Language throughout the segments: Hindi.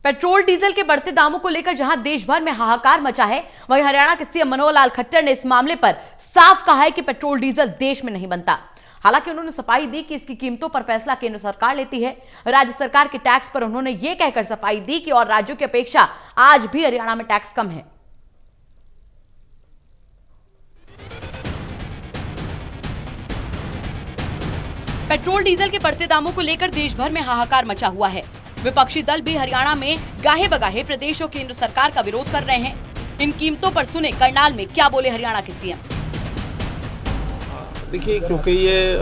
पेट्रोल डीजल के बढ़ते दामों को लेकर जहां देश भर में हाहाकार मचा है, वहीं हरियाणा के सीएम मनोहर लाल खट्टर ने इस मामले पर साफ कहा है कि पेट्रोल डीजल देश में नहीं बनता। हालांकि उन्होंने सफाई दी कि इसकी कीमतों पर फैसला केंद्र सरकार लेती है। राज्य सरकार के टैक्स पर उन्होंने यह कहकर सफाई दी कि और राज्यों की अपेक्षा आज भी हरियाणा में टैक्स कम है। पेट्रोल डीजल के बढ़ते दामों को लेकर देश भर में हाहाकार मचा हुआ है। विपक्षी दल भी हरियाणा में गाहे बगाहे प्रदेश और केंद्र सरकार का विरोध कर रहे हैं। इन कीमतों पर सुने करनाल में क्या बोले हरियाणा के सीएम। देखिए, क्योंकि ये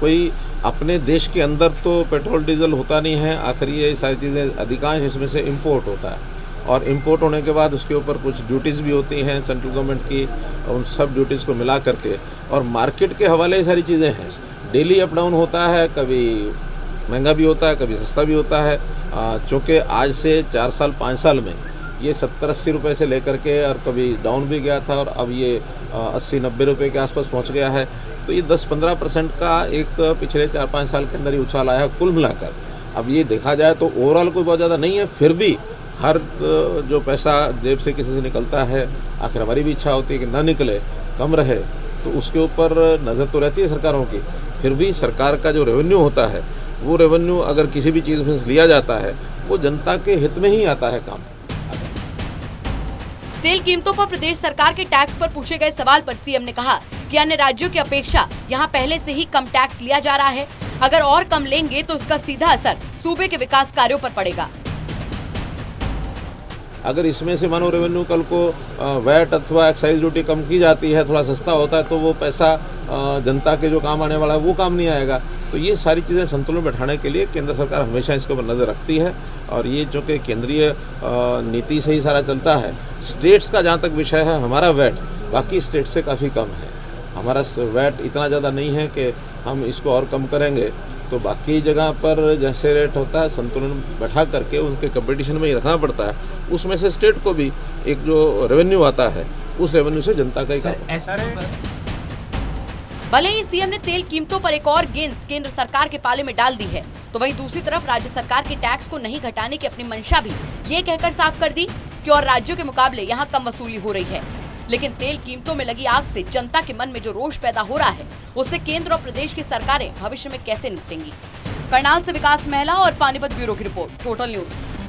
कोई अपने देश के अंदर तो पेट्रोल डीजल होता नहीं है, आखिर ये सारी चीज़ें अधिकांश इसमें से इंपोर्ट होता है और इंपोर्ट होने के बाद उसके ऊपर कुछ ड्यूटीज़ भी होती हैं सेंट्रल गवर्नमेंट की, उन सब ड्यूटीज़ को मिला करके और मार्केट के हवाले ये सारी चीज़ें हैं। डेली अप डाउन होता है, कभी महंगा भी होता है, कभी सस्ता भी होता है। चूँकि आज से 4 साल 5 साल में ये 70-80 रुपये से लेकर के और कभी डाउन भी गया था और अब ये 80-90 रुपये के आसपास पहुंच गया है। तो ये 10-15% का एक पिछले 4-5 साल के अंदर ही उछाल आया कुल मिलाकर। अब ये देखा जाए तो ओवरऑल कोई बहुत ज़्यादा नहीं है, फिर भी हर जो पैसा जेब से किसी से निकलता है, आखिर हमारी भी इच्छा होती है कि ना निकले, कम रहे, तो उसके ऊपर नज़र तो रहती है सरकारों की। फिर भी सरकार का जो रेवेन्यू होता है, वो रेवेन्यू अगर किसी भी चीज़ में लिया जाता है, वो जनता के हित में ही आता है काम। तेल कीमतों पर प्रदेश सरकार के टैक्स पर पूछे गए सवाल पर सीएम ने कहा कि अन्य राज्यों की अपेक्षा यहां पहले से ही कम टैक्स लिया जा रहा है। अगर और कम लेंगे तो इसका सीधा असर सूबे के विकास कार्यों पर पड़ेगा। अगर इसमें से मानो रेवेन्यू कल को वैट अथवा एक्साइज ड्यूटी कम की जाती है, थोड़ा सस्ता होता है, तो वो पैसा जनता के जो काम आने वाला है वो काम नहीं आएगा। तो ये सारी चीज़ें संतुलन बैठाने के लिए केंद्र सरकार हमेशा इसके ऊपर नज़र रखती है और ये जो कि केंद्रीय नीति से ही सारा चलता है। स्टेट्स का जहाँ तक विषय है, हमारा वैट बाकी स्टेट से काफ़ी कम है। हमारा वैट इतना ज़्यादा नहीं है कि हम इसको और कम करेंगे, तो बाकी जगह पर जैसे रेट होता है संतुलन बैठा करके उनके कंपटीशन में ही रखना पड़ता है। उसमें से स्टेट को भी एक जो रेवेन्यू आता है, उस रेवेन्यू से जनता का ही काम। भले ही सीएम ने तेल कीमतों पर एक और गेंद केंद्र सरकार के पाले में डाल दी है, तो वहीं दूसरी तरफ राज्य सरकार के टैक्स को नहीं घटाने की अपनी मंशा भी ये कहकर साफ कर दी कि और राज्यों के मुकाबले यहाँ कम वसूली हो रही है। लेकिन तेल कीमतों में लगी आग से जनता के मन में जो रोष पैदा हो रहा है, उससे केंद्र और प्रदेश की सरकारें भविष्य में कैसे निपटेंगी। करनाल से विकास महला और पानीपत ब्यूरो की रिपोर्ट, टोटल न्यूज।